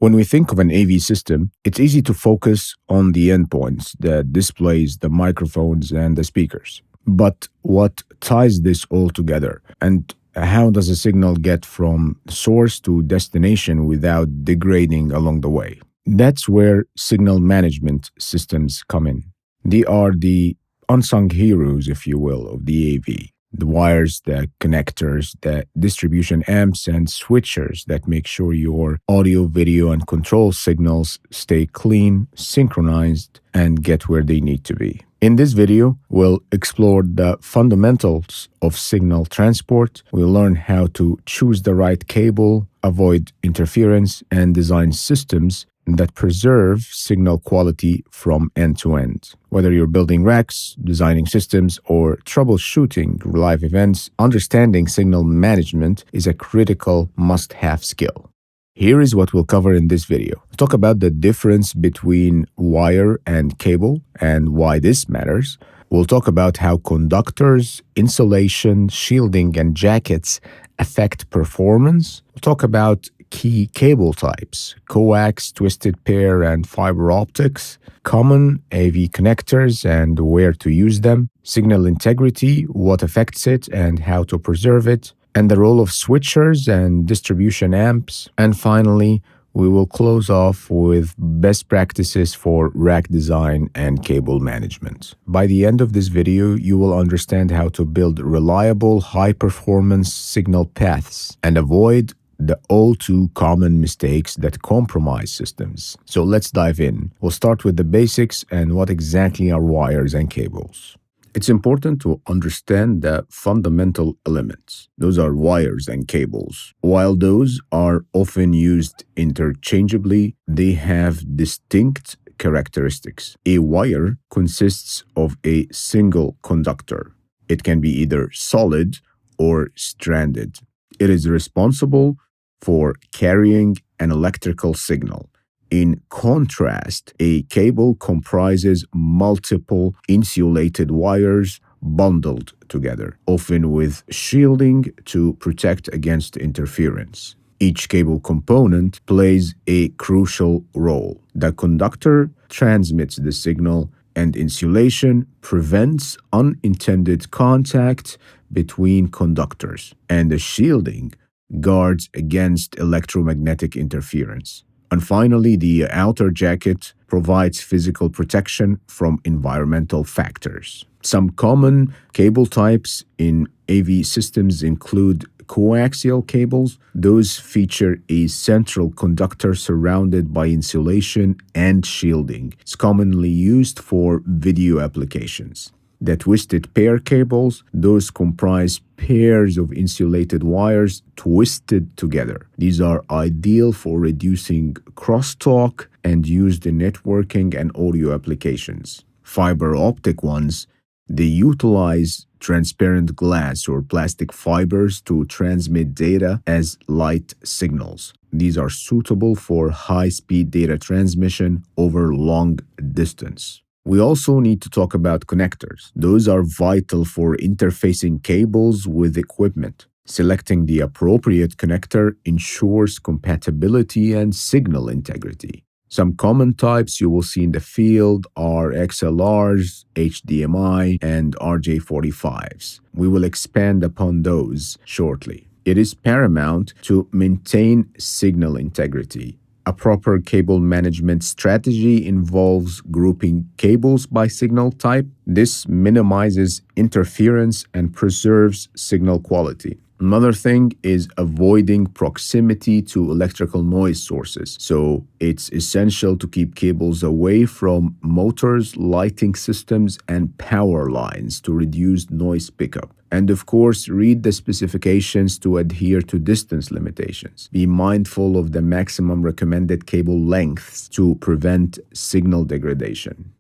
When we think of an AV system, it's easy to focus on the endpoints, the displays, the microphones, and the speakers. But what ties this all together? And how does a signal get from source to destination without degrading along the way? That's where signal management systems come in. They are the unsung heroes, if you will, of the AV. The wires, the connectors, the distribution amps and switchers that make sure your audio, video, and control signals stay clean, synchronized, and get where they need to be. In this video, we'll explore the fundamentals of signal transport. We'll learn how to choose the right cable, avoid interference, and design systems that preserve signal quality from end to end. Whether you're building racks, designing systems, or troubleshooting live events, understanding signal management is a critical must-have skill. Here is what we'll cover in this video. We'll talk about the difference between wire and cable and why this matters. We'll talk about how conductors, insulation, shielding, and jackets affect performance. We'll talk about key cable types, coax, twisted pair, and fiber optics, common AV connectors and where to use them, signal integrity, what affects it and how to preserve it, and the role of switchers and distribution amps. And finally, we will close off with best practices for rack design and cable management. By the end of this video, you will understand how to build reliable, high-performance signal paths and avoid the all too common mistakes that compromise systems. So let's dive in. We'll start with the basics and what exactly are wires and cables. It's important to understand the fundamental elements. Those are wires and cables. While those are often used interchangeably, they have distinct characteristics. A wire consists of a single conductor. It can be either solid or stranded. It is responsible for carrying an electrical signal. In contrast, a cable comprises multiple insulated wires bundled together, often with shielding to protect against interference. Each cable component plays a crucial role. The conductor transmits the signal, and insulation prevents unintended contact between conductors, and the shielding guards against electromagnetic interference. And finally, the outer jacket provides physical protection from environmental factors. Some common cable types in AV systems include coaxial cables. Those feature a central conductor surrounded by insulation and shielding. It's commonly used for video applications. The twisted pair cables, those comprise pairs of insulated wires twisted together. These are ideal for reducing crosstalk and used in networking and audio applications. Fiber optic ones, they utilize transparent glass or plastic fibers to transmit data as light signals. These are suitable for high-speed data transmission over long distance. We also need to talk about connectors. Those are vital for interfacing cables with equipment. Selecting the appropriate connector ensures compatibility and signal integrity. Some common types you will see in the field are XLRs, HDMI, and RJ45s. We will expand upon those shortly. It is paramount to maintain signal integrity. A proper cable management strategy involves grouping cables by signal type. This minimizes interference and preserves signal quality. Another thing is avoiding proximity to electrical noise sources. So it's essential to keep cables away from motors, lighting systems, and power lines to reduce noise pickup. And of course, read the specifications to adhere to distance limitations. Be mindful of the maximum recommended cable lengths to prevent signal degradation.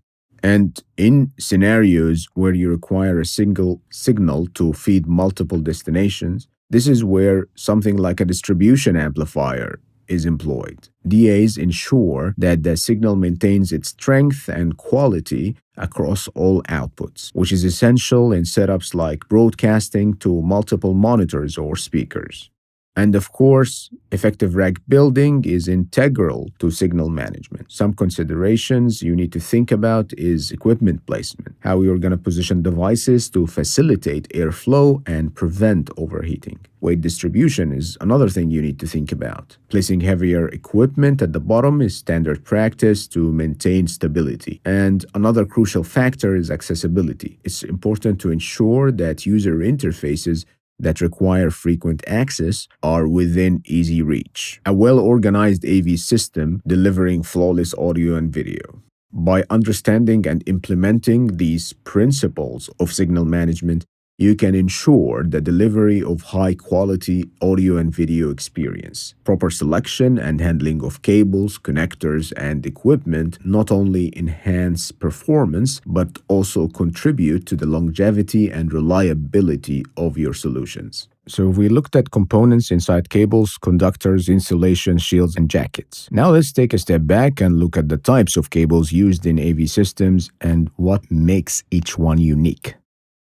And in scenarios where you require a single signal to feed multiple destinations, this is where something like a distribution amplifier is employed. DAs ensure that the signal maintains its strength and quality across all outputs, which is essential in setups like broadcasting to multiple monitors or speakers. And of course, effective rack building is integral to signal management. Some considerations you need to think about is equipment placement, how you're going to position devices to facilitate airflow and prevent overheating. Weight distribution is another thing you need to think about. Placing heavier equipment at the bottom is standard practice to maintain stability. And another crucial factor is accessibility. It's important to ensure that user interfaces that require frequent access are within easy reach. A well-organized AV system delivering flawless audio and video. By understanding and implementing these principles of signal management, you can ensure the delivery of high-quality audio and video experience. Proper selection and handling of cables, connectors, and equipment not only enhance performance, but also contribute to the longevity and reliability of your solutions. So we looked at components inside cables, conductors, insulation, shields, and jackets. Now let's take a step back and look at the types of cables used in AV systems and what makes each one unique.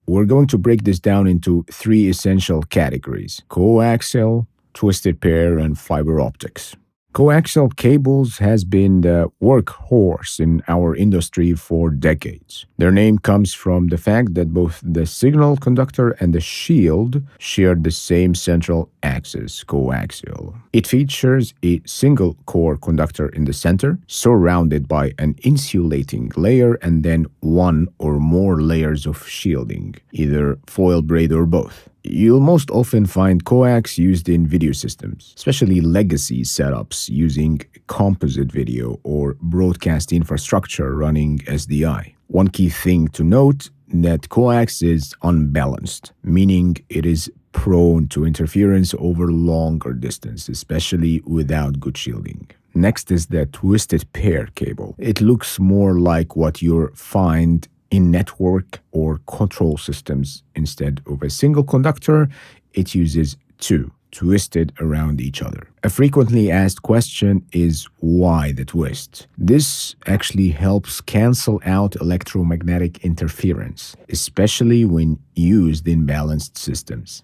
We're going to break this down into three essential categories: coaxial, twisted pair, and fiber optics. Coaxial cables has been the workhorse in our industry for decades. Their name comes from the fact that both the signal conductor and the shield share the same central axis, coaxial. It features a single core conductor in the center, surrounded by an insulating layer and then one or more layers of shielding, either foil braid or both. You'll most often find coax used in video systems, especially legacy setups using composite video or broadcast infrastructure running SDI. One key thing to note that coax is unbalanced, meaning it is prone to interference over longer distance, especially without good shielding. Next is the twisted pair cable. It looks more like what you'll find in network or control systems. Instead of a single conductor, it uses two, twisted around each other. A frequently asked question is why the twist? This actually helps cancel out electromagnetic interference, especially when used in balanced systems.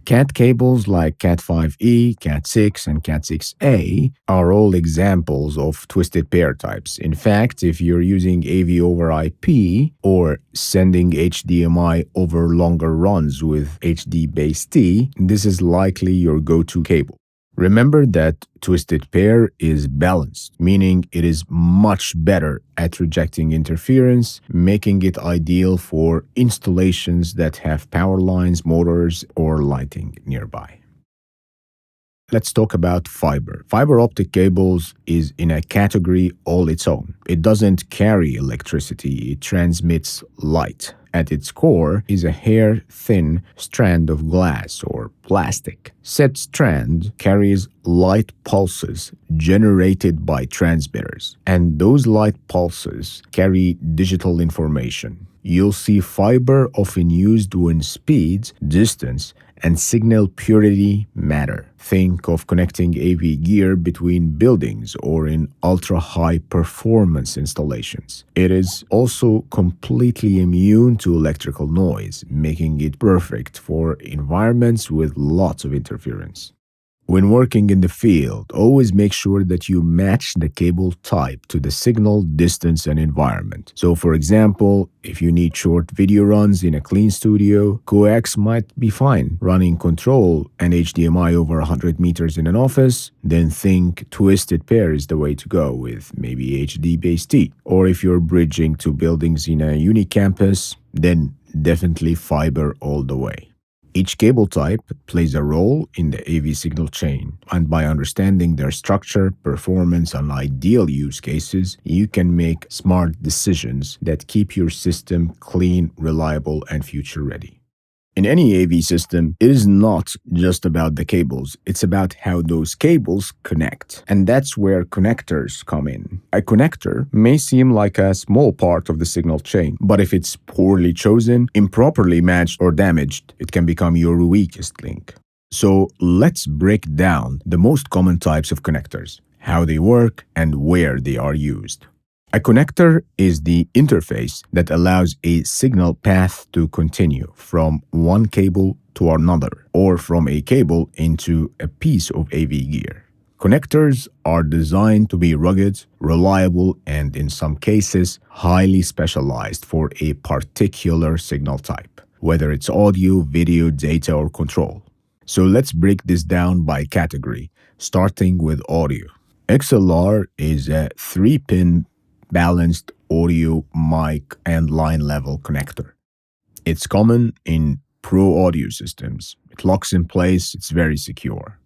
CAT cables like Cat5e, Cat6, and Cat6a are all examples of twisted pair types. In fact, if you're using AV over IP or sending HDMI over longer runs with HD-Base-T, this is likely your go-to cable. Remember that twisted pair is balanced, meaning it is much better at rejecting interference, making it ideal for installations that have power lines, motors, or lighting nearby. Let's talk about fiber. Fiber optic cables is in a category all its own. It doesn't carry electricity, it transmits light. At its core is a hair-thin strand of glass or plastic. Said strand carries light pulses generated by transmitters, and those light pulses carry digital information. You'll see fiber often used when speeds, distance, and signal purity matter. Think of connecting AV gear between buildings or in ultra-high performance installations. It is also completely immune to electrical noise, making it perfect for environments with lots of interference. When working in the field, always make sure that you match the cable type to the signal, distance, and environment. So for example, if you need short video runs in a clean studio, coax might be fine. Running control and HDMI over 100 meters in an office, then think twisted pair is the way to go with maybe HD-Base-T. Or if you're bridging two buildings in a unicampus, then definitely fiber all the way. Each cable type plays a role in the AV signal chain, and by understanding their structure, performance, and ideal use cases, you can make smart decisions that keep your system clean, reliable, and future-ready. In any AV system, it is not just about the cables, it's about how those cables connect. And that's where connectors come in. A connector may seem like a small part of the signal chain, but if it's poorly chosen, improperly matched, or damaged, it can become your weakest link. So let's break down the most common types of connectors, how they work, and where they are used. A connector is the interface that allows a signal path to continue from one cable to another or from a cable into a piece of AV gear. Connectors are designed to be rugged, reliable, and in some cases, highly specialized for a particular signal type, whether it's audio, video, data, or control. So let's break this down by category, starting with audio. XLR is a 3-pin balanced audio, mic, and line level connector. It's common in pro audio systems. It locks in place, it's very secure.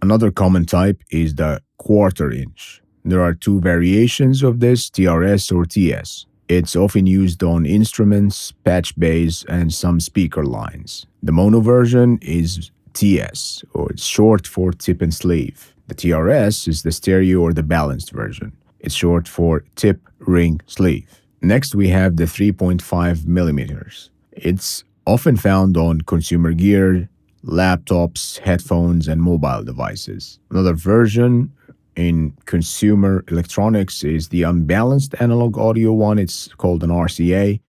Another common type is the quarter-inch. There are two variations of this, TRS or TS. It's often used on instruments, patch bays, and some speaker lines. The mono version is TS, or it's short for tip and sleeve. The TRS is the stereo or the balanced version. It's short for tip, ring, sleeve. Next, we have the 3.5 millimeters. It's often found on consumer gear, laptops, headphones, and mobile devices. Another version in consumer electronics is the unbalanced analog audio one. It's called an RCA.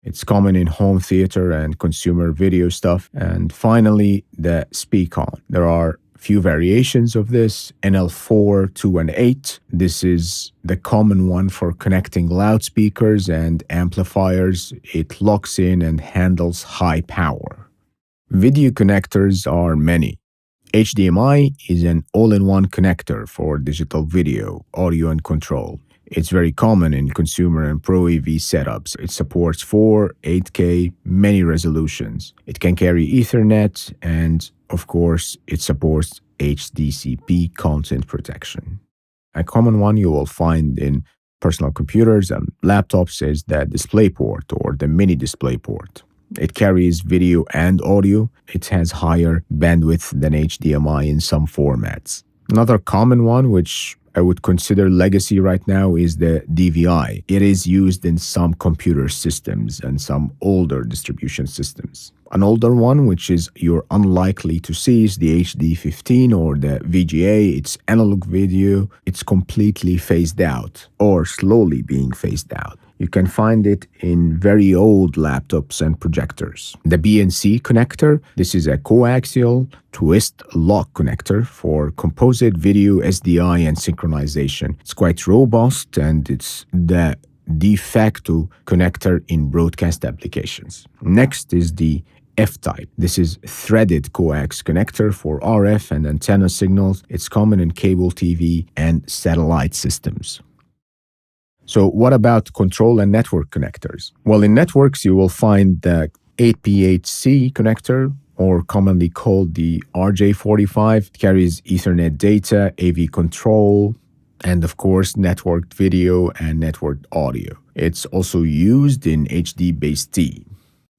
It's common in home theater and consumer video stuff. And finally, the speak-on. There are few variations of this, NL4, 2, and 8. This is the common one for connecting loudspeakers and amplifiers. It locks in and handles high power. Video connectors are many. HDMI is an all-in-one connector for digital video, audio, and control. It's very common in consumer and pro AV setups. It supports 4, 8K, many resolutions. It can carry Ethernet, and of course, it supports HDCP content protection. A common one you will find in personal computers and laptops is the DisplayPort or the mini DisplayPort. It carries video and audio. It has higher bandwidth than HDMI in some formats. Another common one, which I would consider legacy right now, is the DVI. It is used in some computer systems and some older distribution systems. An older one, which is you're unlikely to see, is the HD15 or the VGA. It's analog video. It's completely phased out or slowly being phased out. You can find it in very old laptops and projectors. The BNC connector, this is a coaxial twist lock connector for composite video, SDI, and synchronization. It's quite robust and it's the de facto connector in broadcast applications. Next is the F-type. This is threaded coax connector for RF and antenna signals. It's common in cable TV and satellite systems. So what about control and network connectors? Well, in networks, you will find the 8P8C connector, or commonly called the RJ45. It carries Ethernet data, AV control, and of course, networked video and networked audio. It's also used in HD-based-T.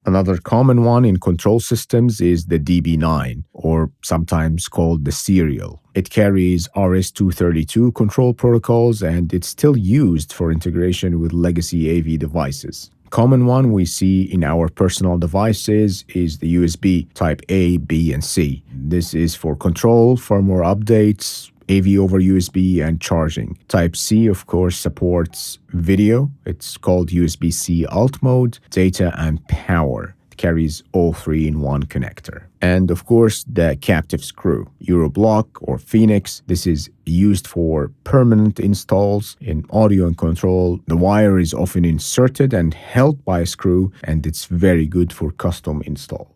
Another common one in control systems is the DB9, or sometimes called the serial. It carries RS-232 control protocols, and it's still used for integration with legacy AV devices. Common one we see in our personal devices is the USB Type A, B, and C. This is for control, firmware updates, AV over USB, and charging. Type C, of course, supports video. It's called USB-C alt mode, data, and power. It carries all three in one connector. And of course, the captive screw, Euroblock or Phoenix. This is used for permanent installs in audio and control. The wire is often inserted and held by a screw, and it's very good for custom installs.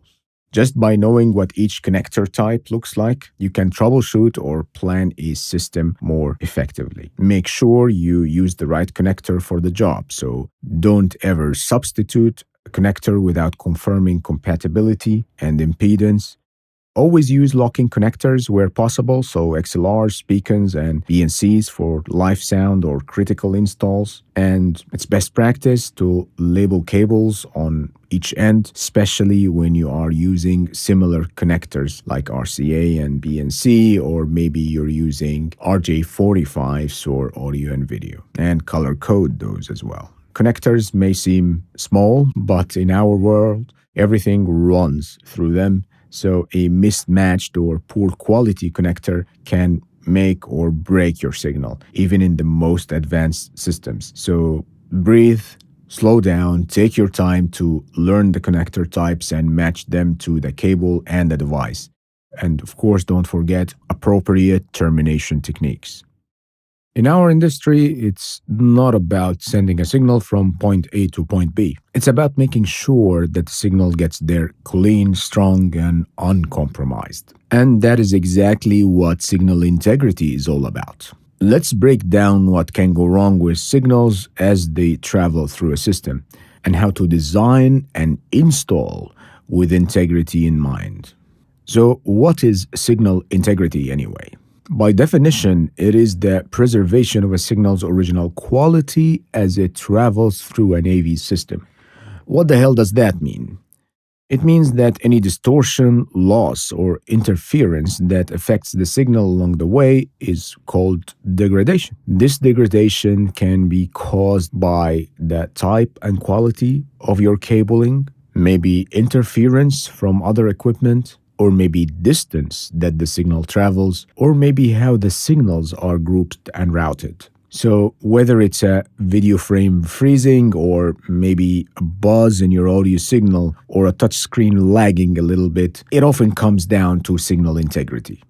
Just by knowing what each connector type looks like, you can troubleshoot or plan a system more effectively. Make sure you use the right connector for the job, so don't ever substitute a connector without confirming compatibility and impedance. Always use locking connectors where possible, so XLRs, beacons, and BNCs for live sound or critical installs. And it's best practice to label cables on each end, especially when you are using similar connectors like RCA and BNC, or maybe you're using RJ45s for audio and video, and color code those as well. Connectors may seem small, but in our world, everything runs through them. So a mismatched or poor quality connector can make or break your signal, even in the most advanced systems. So breathe, slow down, take your time to learn the connector types and match them to the cable and the device. And of course, don't forget appropriate termination techniques. In our industry, it's not about sending a signal from point A to point B. It's about making sure that the signal gets there clean, strong, and uncompromised. And that is exactly what signal integrity is all about. Let's break down what can go wrong with signals as they travel through a system, and how to design and install with integrity in mind. So, what is signal integrity anyway? By definition, it is the preservation of a signal's original quality as it travels through an AV system. What the hell does that mean? It means that any distortion, loss, or interference that affects the signal along the way is called degradation. This degradation can be caused by the type and quality of your cabling, maybe interference from other equipment, or maybe distance that the signal travels, or maybe how the signals are grouped and routed. So whether it's a video frame freezing, or maybe a buzz in your audio signal, or a touchscreen lagging a little bit, it often comes down to signal integrity.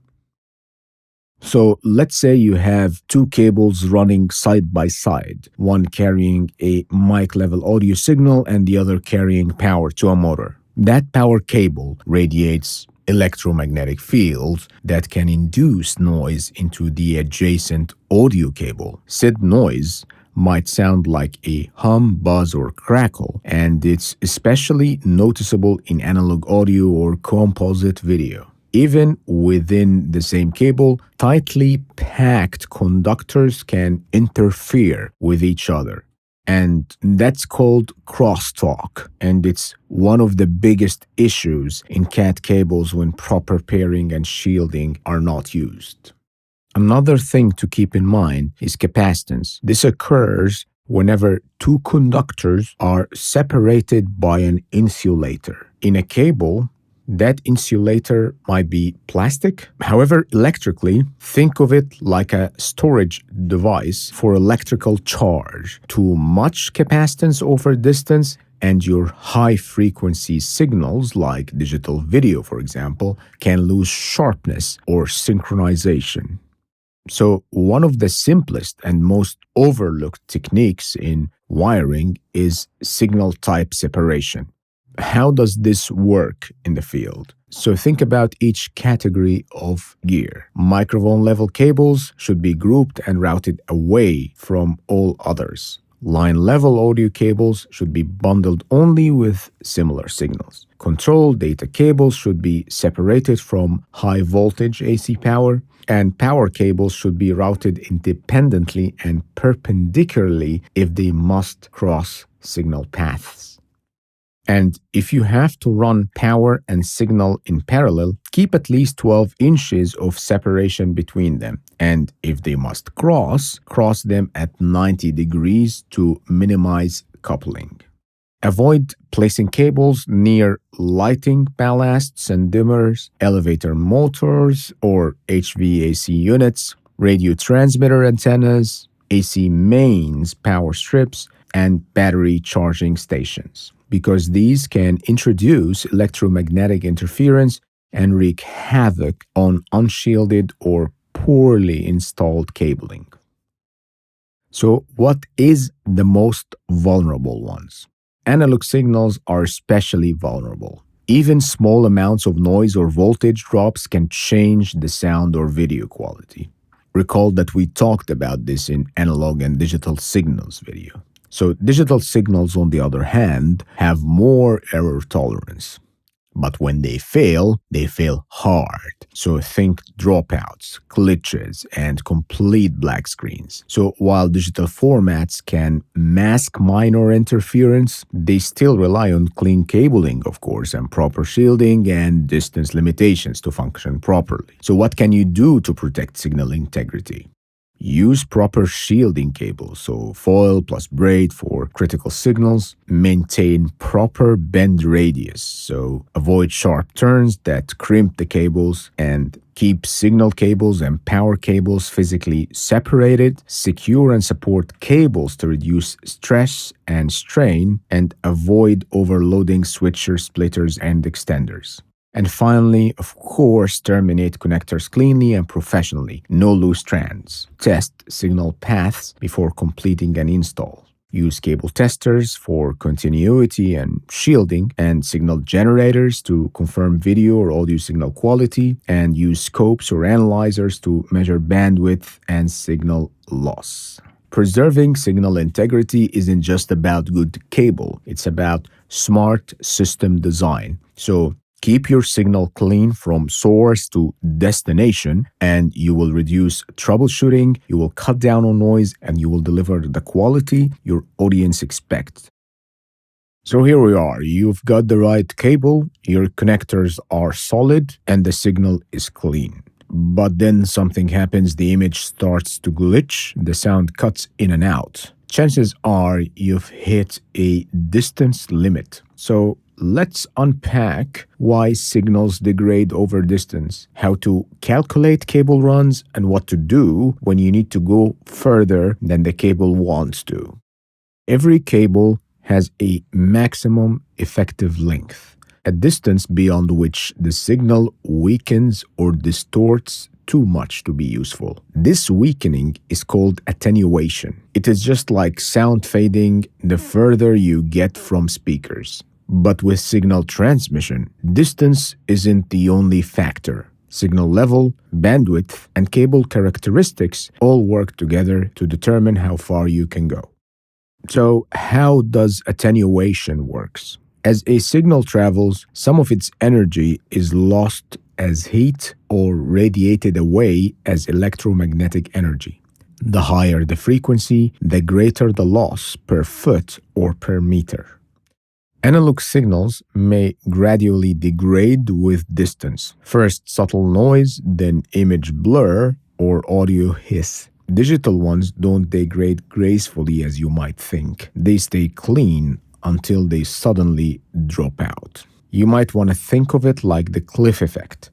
So let's say you have two cables running side by side, one carrying a mic level audio signal and the other carrying power to a motor. That power cable radiates electromagnetic fields that can induce noise into the adjacent audio cable. Said noise might sound like a hum, buzz, or crackle, and it's especially noticeable in analog audio or composite video. Even within the same cable, tightly packed conductors can interfere with each other. And that's called crosstalk, and it's one of the biggest issues in CAT cables when proper pairing and shielding are not used. Another thing to keep in mind is capacitance. This occurs whenever two conductors are separated by an insulator. In a cable, that insulator might be plastic. However, electrically, think of it like a storage device for electrical charge. Too much capacitance over distance, and your high-frequency signals, like digital video, for example, can lose sharpness or synchronization. So one of the simplest and most overlooked techniques in wiring is signal type separation. How does this work in the field? So think about each category of gear. Microphone level cables should be grouped and routed away from all others. Line level audio cables should be bundled only with similar signals. Control data cables should be separated from high voltage AC power, and power cables should be routed independently and perpendicularly if they must cross signal paths. And if you have to run power and signal in parallel, keep at least 12 inches of separation between them. And if they must cross them at 90 degrees to minimize coupling. Avoid placing cables near lighting ballasts and dimmers, elevator motors or HVAC units, radio transmitter antennas, AC mains, power strips, and battery charging stations, because these can introduce electromagnetic interference and wreak havoc on unshielded or poorly installed cabling. So, what is the most vulnerable ones? Analog signals are especially vulnerable. Even small amounts of noise or voltage drops can change the sound or video quality. Recall that we talked about this in analog and digital signals video. So digital signals, on the other hand, have more error tolerance. But when they fail hard. So think dropouts, glitches, and complete black screens. So while digital formats can mask minor interference, they still rely on clean cabling, of course, and proper shielding and distance limitations to function properly. So what can you do to protect signal integrity? Use proper shielding cables, so foil plus braid for critical signals. Maintain proper bend radius, so avoid sharp turns that crimp the cables, and keep signal cables and power cables physically separated. Secure and support cables to reduce stress and strain, and avoid overloading switchers, splitters, and extenders. And finally, of course, terminate connectors cleanly and professionally. No loose strands. Test signal paths before completing an install. Use cable testers for continuity and shielding, and signal generators to confirm video or audio signal quality, and use scopes or analyzers to measure bandwidth and signal loss. Preserving signal integrity isn't just about good cable, it's about smart system design. So keep your signal clean from source to destination, and you will reduce troubleshooting, you will cut down on noise, and you will deliver the quality your audience expects. So here we are. You've got the right cable, your connectors are solid, and the signal is clean. But then something happens, the image starts to glitch, the sound cuts in and out. Chances are you've hit a distance limit. So let's unpack why signals degrade over distance, how to calculate cable runs, and what to do when you need to go further than the cable wants to. Every cable has a maximum effective length, a distance beyond which the signal weakens or distorts too much to be useful. This weakening is called attenuation. It is just like sound fading the further you get from speakers. But with signal transmission, distance isn't the only factor. Signal level, bandwidth, and cable characteristics all work together to determine how far you can go. So, how does attenuation works? As a signal travels, some of its energy is lost as heat or radiated away as electromagnetic energy. The higher the frequency, the greater the loss per foot or per meter. Analog signals may gradually degrade with distance. First subtle noise, then image blur or audio hiss. Digital ones don't degrade gracefully as you might think. They stay clean until they suddenly drop out. You might want to think of it like the cliff effect.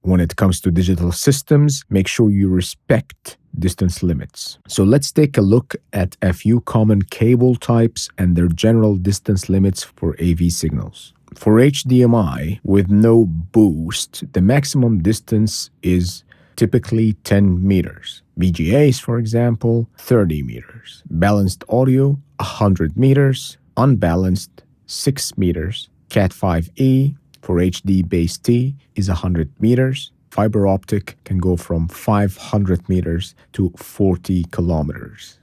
When it comes to digital systems, make sure you respect distance limits. So let's take a look at a few common cable types and their general distance limits for AV signals. For HDMI, with no boost, the maximum distance is typically 10 meters. VGAs, for example, 30 meters. Balanced audio, 100 meters. Unbalanced, 6 meters. Cat5e for HD-based T is 100 meters. Fiber optic can go from 500 meters to 40 kilometers.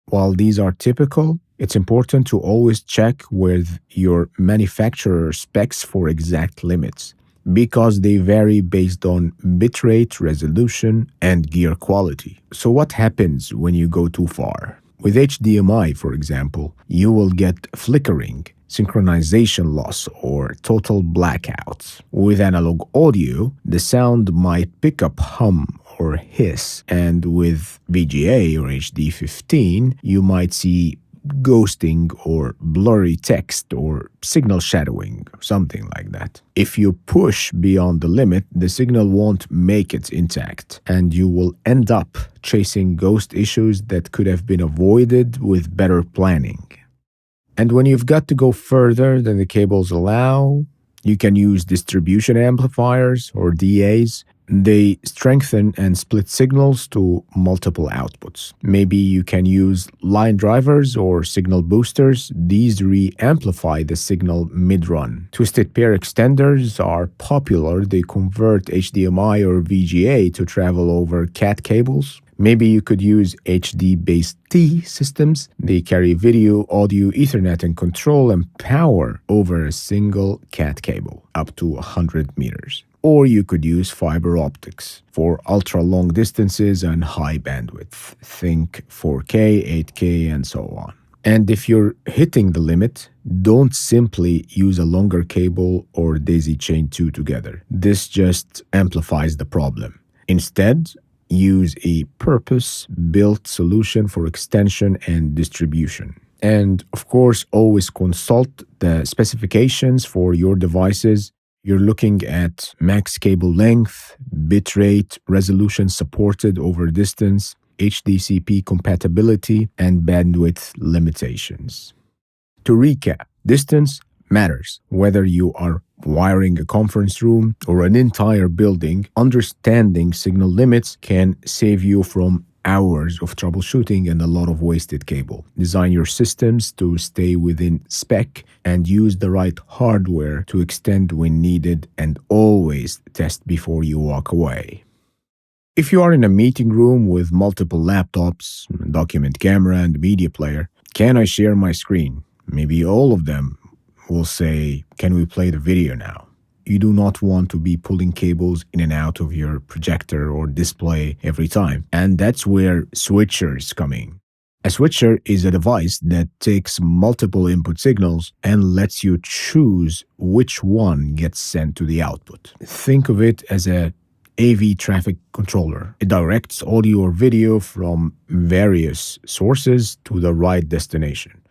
While these are typical, it's important to always check with your manufacturer specs for exact limits, because they vary based on bitrate, resolution, and gear quality. So what happens when you go too far? With HDMI, for example, you will get flickering, synchronization loss, or total blackouts. With analog audio, the sound might pick up hum or hiss, and with VGA or HD15, you might see ghosting or blurry text or signal shadowing, something like that. If you push beyond the limit, the signal won't make it intact, and you will end up chasing ghost issues that could have been avoided with better planning. And when you've got to go further than the cables allow, you can use distribution amplifiers or DAs. They strengthen and split signals to multiple outputs. Maybe you can use line drivers or signal boosters. These re-amplify the signal mid-run. Twisted pair extenders are popular. They convert HDMI or VGA to travel over CAT cables. Maybe you could use HD-based T systems. They carry video, audio, Ethernet, and control and power over a single CAT cable, up to 100 meters. Or you could use fiber optics for ultra-long distances and high bandwidth. Think 4K, 8K, and so on. And if you're hitting the limit, don't simply use a longer cable or daisy chain two together. This just amplifies the problem. Instead, use a purpose-built solution for extension and distribution. And of course, always consult the specifications for your devices. You're looking at max cable length, bitrate, resolution supported over distance, HDCP compatibility, and bandwidth limitations. To recap, distance matters. Whether you are wiring a conference room or an entire building, understanding signal limits can save you from hours of troubleshooting and a lot of wasted cable. Design your systems to stay within spec and use the right hardware to extend when needed, and always test before you walk away. If you are in a meeting room with multiple laptops, document camera, and media player, can I share my screen? Maybe all of them will say, can we play the video now? You do not want to be pulling cables in and out of your projector or display every time. And that's where switchers come in. A switcher is a device that takes multiple input signals and lets you choose which one gets sent to the output. Think of it as a AV traffic controller. It directs audio or video from various sources to the right destination,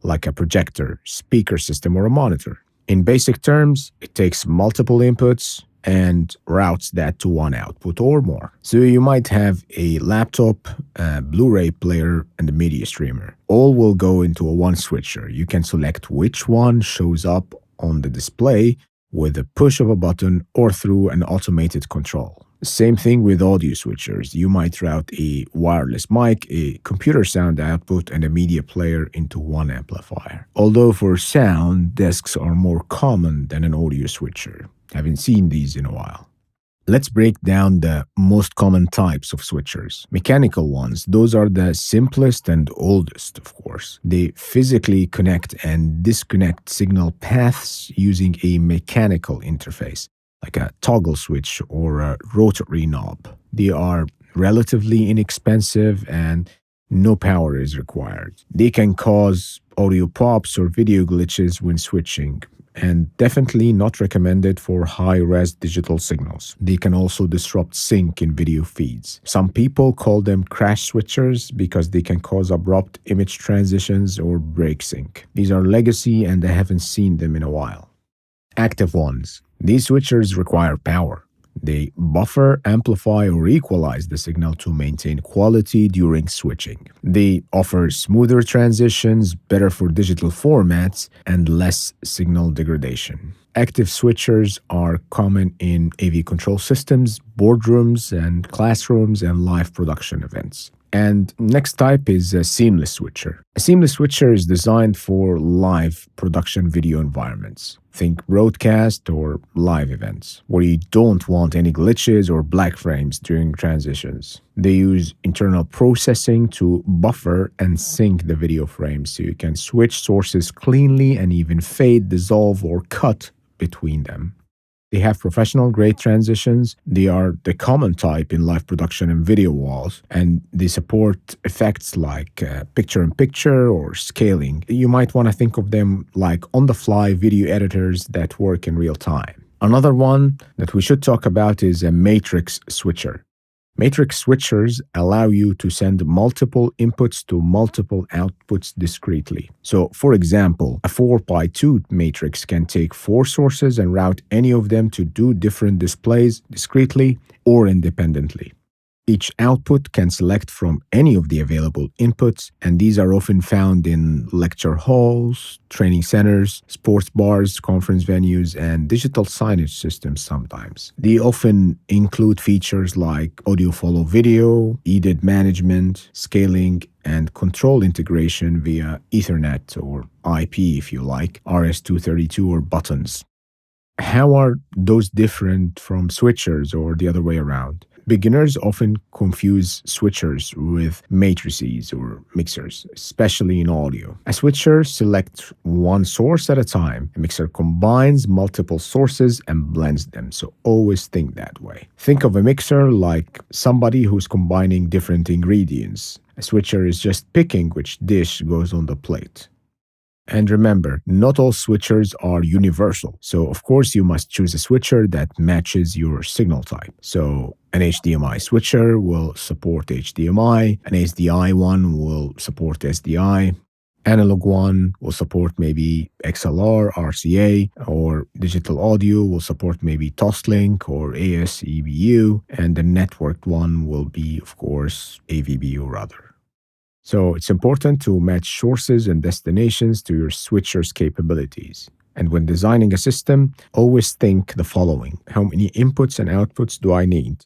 like a projector, speaker system, or a monitor. In basic terms, it takes multiple inputs and routes that to one output or more. So you might have a laptop, a Blu-ray player, and a media streamer. All will go into a one switcher. You can select which one shows up on the display with a push of a button or through an automated control. Same thing with audio switchers. You might route a wireless mic, a computer sound output, and a media player into one amplifier. Although for sound, desks are more common than an audio switcher. Haven't seen these in a while. Let's break down the most common types of switchers. Mechanical ones, those are the simplest and oldest, of course. They physically connect and disconnect signal paths using a mechanical interface, like a toggle switch or a rotary knob. They are relatively inexpensive and no power is required. They can cause audio pops or video glitches when switching, and definitely not recommended for high-res digital signals. They can also disrupt sync in video feeds. Some people call them crash switchers because they can cause abrupt image transitions or break sync. These are legacy and I haven't seen them in a while. Active ones. These switchers require power. They buffer, amplify, or equalize the signal to maintain quality during switching. They offer smoother transitions, better for digital formats, and less signal degradation. Active switchers are common in AV control systems, boardrooms, and classrooms, and live production events. And next type is a seamless switcher. A seamless switcher is designed for live production video environments. Think broadcast or live events, where you don't want any glitches or black frames during transitions. They use internal processing to buffer and sync the video frames so you can switch sources cleanly and even fade, dissolve, or cut between them. They have professional-grade transitions. They are the common type in live production and video walls, and they support effects like picture-in-picture or scaling. You might want to think of them like on-the-fly video editors that work in real time. Another one that we should talk about is a matrix switcher. Matrix switchers allow you to send multiple inputs to multiple outputs discretely. So, for example, a 4x2 matrix can take 4 sources and route any of them to do different displays discretely or independently. Each output can select from any of the available inputs, and these are often found in lecture halls, training centers, sports bars, conference venues, and digital signage systems sometimes. They often include features like audio follow video, EDID management, scaling, and control integration via Ethernet or IP if you like, RS-232 or buttons. How are those different from switchers or the other way around? Beginners often confuse switchers with matrices or mixers, especially in audio. A switcher selects one source at a time. A mixer combines multiple sources and blends them, so always think that way. Think of a mixer like somebody who's combining different ingredients. A switcher is just picking which dish goes on the plate. And remember, not all switchers are universal. So, of course, you must choose a switcher that matches your signal type. So, an HDMI switcher will support HDMI, an SDI one will support SDI, analog one will support maybe XLR, RCA, or digital audio will support maybe Toslink or ASEBU, and the networked one will be, of course, AVBU rather. So it's important to match sources and destinations to your switcher's capabilities. And when designing a system, always think the following: how many inputs and outputs do I need?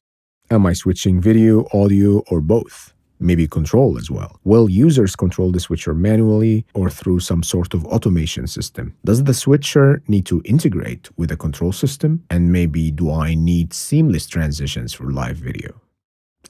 Am I switching video, audio, or both? Maybe control as well. Will users control the switcher manually or through some sort of automation system? Does the switcher need to integrate with a control system? And maybe do I need seamless transitions for live video?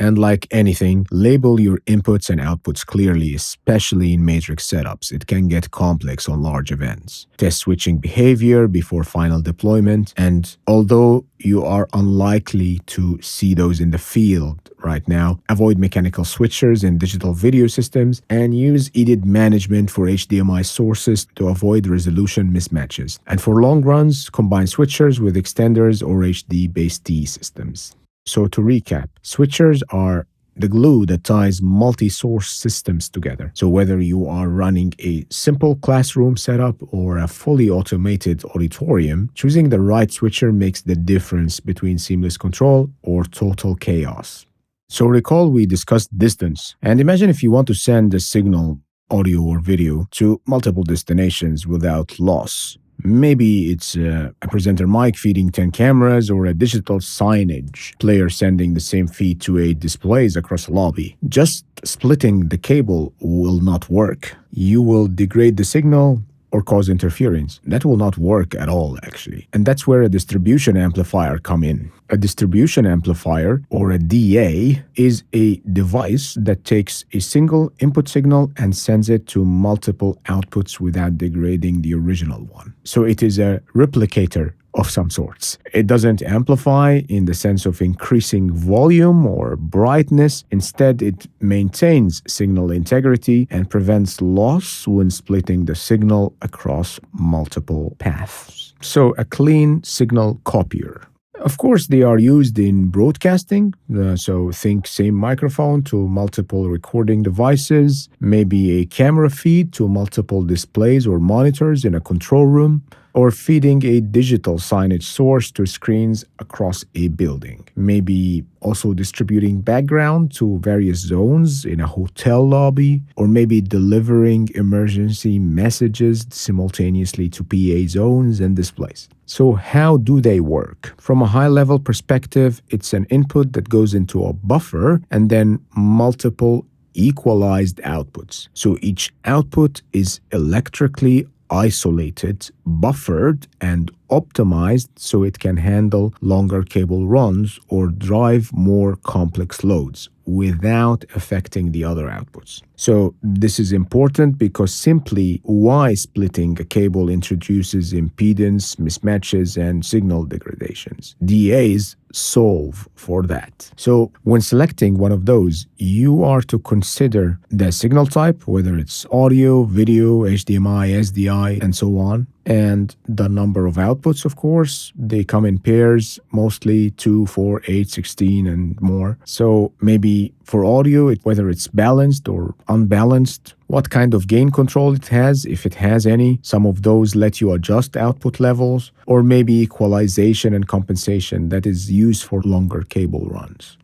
And like anything, label your inputs and outputs clearly, especially in matrix setups. It can get complex on large events. Test switching behavior before final deployment. And although you are unlikely to see those in the field right now, avoid mechanical switchers in digital video systems and use EDID management for HDMI sources to avoid resolution mismatches. And for long runs, combine switchers with extenders or HD-based T systems. So to recap, switchers are the glue that ties multi-source systems together. So whether you are running a simple classroom setup or a fully automated auditorium, choosing the right switcher makes the difference between seamless control or total chaos. So recall we discussed distance, and imagine if you want to send a signal, audio or video, to multiple destinations without loss. Maybe it's a presenter mic feeding 10 cameras or a digital signage player sending the same feed to 8 displays across a lobby. Just splitting the cable will not work. You will degrade the signal or cause interference. That will not work at all, actually. And that's where a distribution amplifier come in. A distribution amplifier, or a DA, is a device that takes a single input signal and sends it to multiple outputs without degrading the original one. So it is a replicator of some sorts. It doesn't amplify in the sense of increasing volume or brightness. Instead, it maintains signal integrity and prevents loss when splitting the signal across multiple paths. So a clean signal copier. Of course, they are used in broadcasting, so think same microphone to multiple recording devices, maybe a camera feed to multiple displays or monitors in a control room, or feeding a digital signage source to screens across a building. Maybe also distributing background to various zones in a hotel lobby, or maybe delivering emergency messages simultaneously to PA zones and displays. So how do they work? From a high-level perspective, it's an input that goes into a buffer and then multiple equalized outputs. So each output is electrically isolated, buffered, and optimized so it can handle longer cable runs or drive more complex loads without affecting the other outputs. So this is important because simply why splitting a cable introduces impedance mismatches and signal degradations. DAs solve for that. So when selecting one of those, you are to consider the signal type, whether it's audio, video, HDMI, SDI, and so on, and the number of outputs, of course. They come in pairs, mostly 2, 4, 8, 16, and more. So maybe for audio, whether it's balanced or unbalanced, what kind of gain control it has, if it has any. Some of those let you adjust output levels, or maybe equalization and compensation that is used for longer cable runs.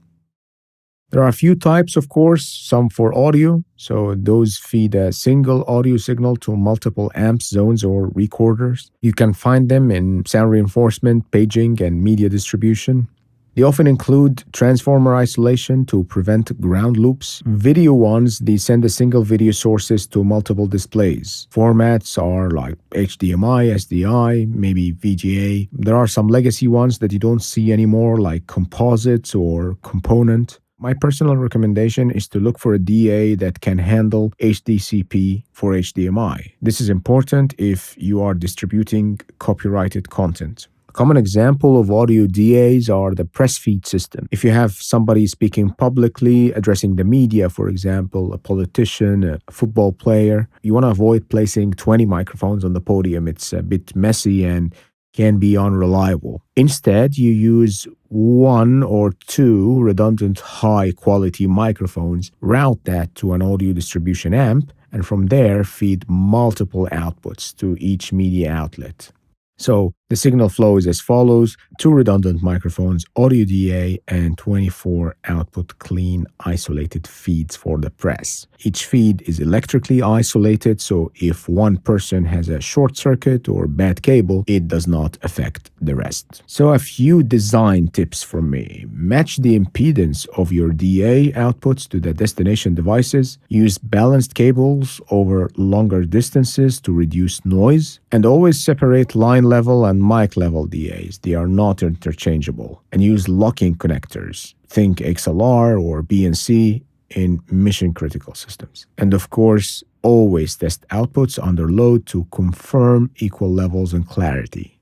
There are a few types, of course, some for audio, so those feed a single audio signal to multiple amps, zones, or recorders. You can find them in sound reinforcement, paging, and media distribution. They often include transformer isolation to prevent ground loops. Video ones, they send a single video sources to multiple displays. Formats are like HDMI, SDI, maybe VGA. There are some legacy ones that you don't see anymore, like composites or component. My personal recommendation is to look for a DA that can handle HDCP for HDMI. This is important if you are distributing copyrighted content. Common example of audio DAs are the press feed system. If you have somebody speaking publicly, addressing the media, for example, a politician, a football player, you want to avoid placing 20 microphones on the podium. It's a bit messy and can be unreliable. Instead, you use one or two redundant high-quality microphones, route that to an audio distribution amp, and from there feed multiple outputs to each media outlet. So the signal flow is as follows: 2 redundant microphones, audio DA, and 24 output clean isolated feeds for the press. Each feed is electrically isolated, so if one person has a short circuit or bad cable, it does not affect the rest. So a few design tips from me. Match the impedance of your DA outputs to the destination devices. Use balanced cables over longer distances to reduce noise, and always separate line level and mic level DAs. They are not interchangeable. And use locking connectors. Think XLR or BNC in mission critical systems. And of course, always test outputs under load to confirm equal levels and clarity.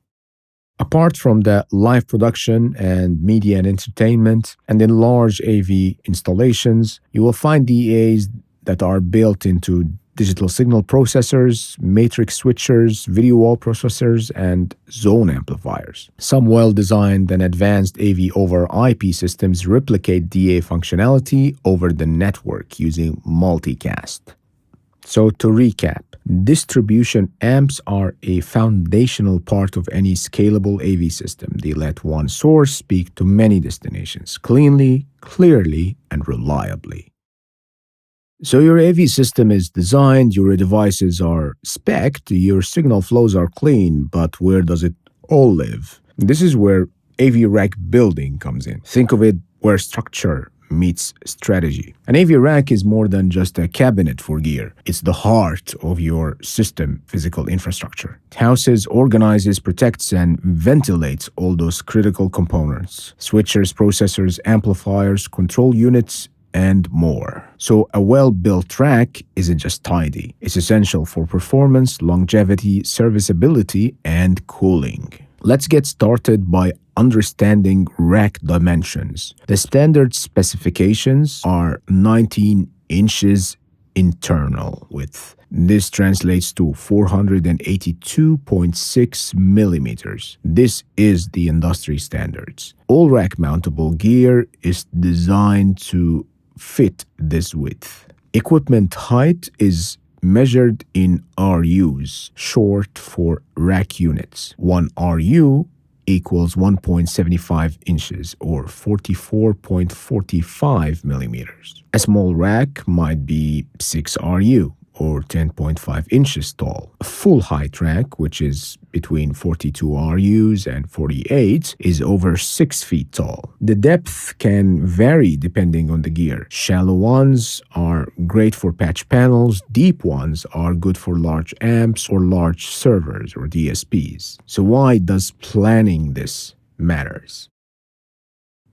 Apart from the live production and media and entertainment, and in large AV installations, you will find DAs that are built into digital signal processors, matrix switchers, video wall processors, and zone amplifiers. Some well-designed and advanced AV over IP systems replicate DA functionality over the network using multicast. So to recap, distribution amps are a foundational part of any scalable AV system. They let one source speak to many destinations cleanly, clearly, and reliably. So your AV system is designed, your devices are spec'd, your signal flows are clean, but where does it all live? This is where AV rack building comes in. Think of it where structure meets strategy. An AV rack is more than just a cabinet for gear. It's the heart of your system physical infrastructure. It houses, organizes, protects, and ventilates all those critical components. Switchers, processors, amplifiers, control units, and more. So a well-built rack isn't just tidy. It's essential for performance, longevity, serviceability, and cooling. Let's get started by understanding rack dimensions. The standard specifications are 19 inches internal width. This translates to 482.6 millimeters. This is the industry standards. All rack-mountable gear is designed to fit this width. Equipment height is measured in RUs, short for rack units. 1 RU equals 1.75 inches or 44.45 millimeters. A small rack might be 6 RU or 10.5 inches tall. A full height rack, which is between 42 RUs and 48, is over 6 feet tall. The depth can vary depending on the gear. Shallow ones are great for patch panels. Deep ones are good for large amps or large servers or DSPs. So why does planning this matters?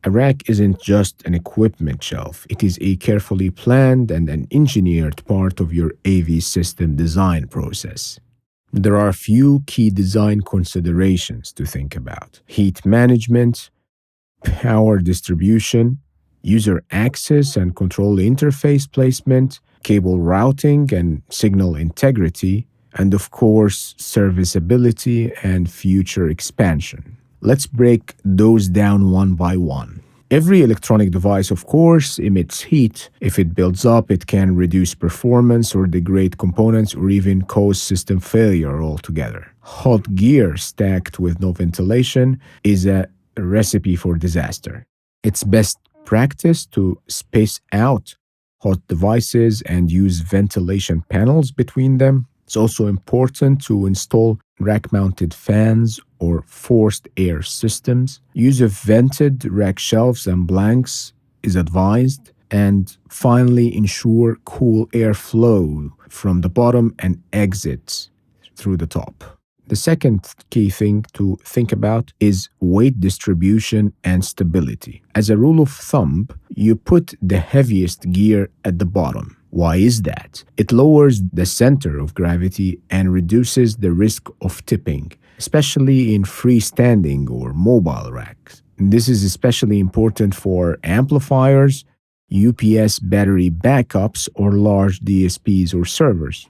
A rack isn't just an equipment shelf. It is a carefully planned and an engineered part of your AV system design process. There are a few key design considerations to think about: heat management, power distribution, user access and control interface placement, cable routing and signal integrity, and of course, serviceability and future expansion. Let's break those down one by one. Every electronic device, of course, emits heat. If it builds up, it can reduce performance or degrade components or even cause system failure altogether. Hot gear stacked with no ventilation is a recipe for disaster. It's best practice to space out hot devices and use ventilation panels between them. It's also important to install rack-mounted fans or forced air systems. Use of vented rack shelves and blanks is advised. And finally, ensure cool air flow from the bottom and exits through the top. The second key thing to think about is weight distribution and stability. As a rule of thumb, you put the heaviest gear at the bottom. Why is that? It lowers the center of gravity and reduces the risk of tipping, especially in freestanding or mobile racks. And this is especially important for amplifiers, UPS battery backups, or large DSPs or servers.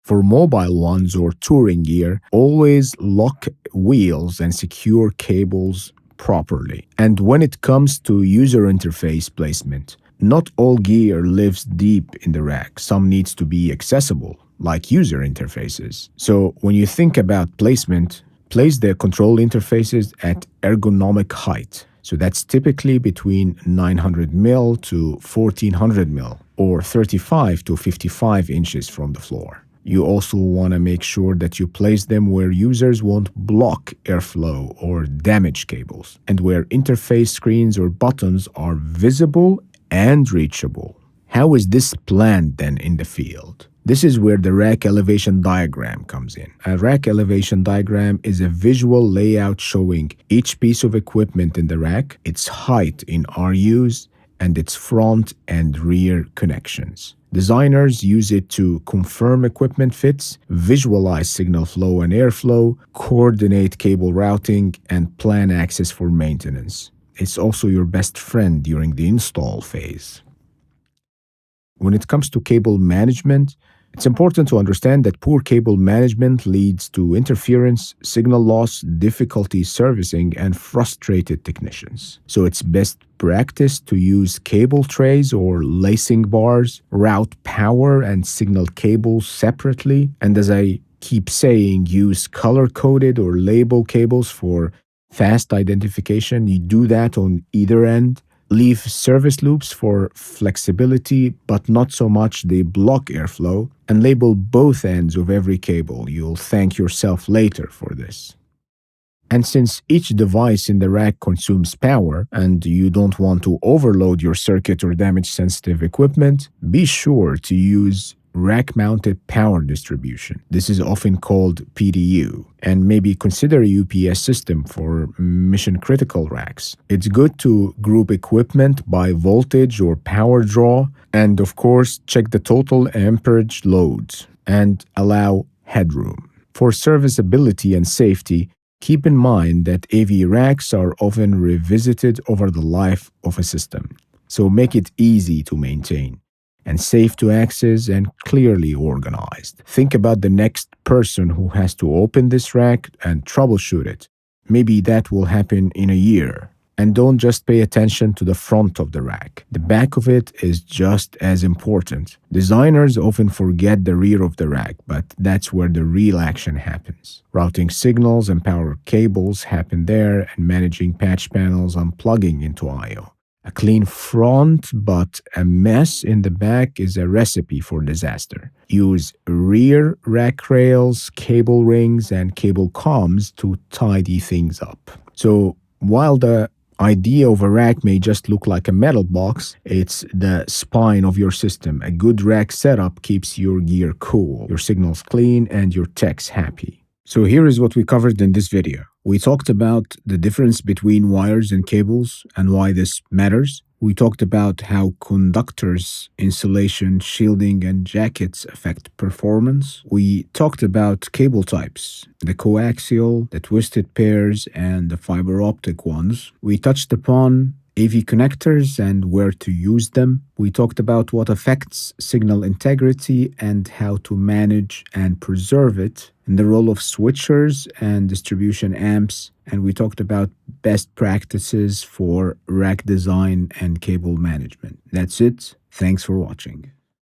For mobile ones or touring gear, always lock wheels and secure cables properly. And when it comes to user interface placement, not all gear lives deep in the rack. Some needs to be accessible, like user interfaces. So when you think about placement, place the control interfaces at ergonomic height. So that's typically between 900 mil to 1400 mil, or 35 to 55 inches from the floor. You also want to make sure that you place them where users won't block airflow or damage cables, and where interface screens or buttons are visible and reachable. How is this planned then in the field? This is where the rack elevation diagram comes in. A rack elevation diagram is a visual layout showing each piece of equipment in the rack, its height in RUs, and its front and rear connections. Designers use it to confirm equipment fits, visualize signal flow and airflow, coordinate cable routing, and plan access for maintenance. It's also your best friend during the install phase. When it comes to cable management, it's important to understand that poor cable management leads to interference, signal loss, difficulty servicing, and frustrated technicians. So it's best practice to use cable trays or lacing bars, route power and signal cables separately, and as I keep saying, use color-coded or label cables for fast identification. You do that on either end. Leave service loops for flexibility, but not so much they block airflow, and label both ends of every cable. You'll thank yourself later for this. And since each device in the rack consumes power and you don't want to overload your circuit or damage sensitive equipment, be sure to use rack-mounted power distribution. This is often called PDU, and maybe consider a UPS system for mission-critical racks. It's good to group equipment by voltage or power draw, and of course, check the total amperage loads and allow headroom. For serviceability and safety, keep in mind that AV racks are often revisited over the life of a system, so make it easy to maintain and safe to access and clearly organized. Think about the next person who has to open this rack and troubleshoot it. Maybe that will happen in a year. And don't just pay attention to the front of the rack. The back of it is just as important. Designers often forget the rear of the rack, but that's where the real action happens. Routing signals and power cables happen there, and managing patch panels, unplugging into I/O. A clean front but a mess in the back is a recipe for disaster. Use rear rack rails, cable rings, and cable comms to tidy things up. So while the idea of a rack may just look like a metal box, it's the spine of your system. A good rack setup keeps your gear cool, your signals clean, and your techs happy. So here is what we covered in this video. We talked about the difference between wires and cables and why this matters. We talked about how conductors, insulation, shielding, and jackets affect performance. We talked about cable types, the coaxial, the twisted pairs, and the fiber optic ones. We touched upon AV connectors and where to use them. We talked about what affects signal integrity and how to manage and preserve it, and the role of switchers and distribution amps. And we talked about best practices for rack design and cable management. That's it. Thanks for watching.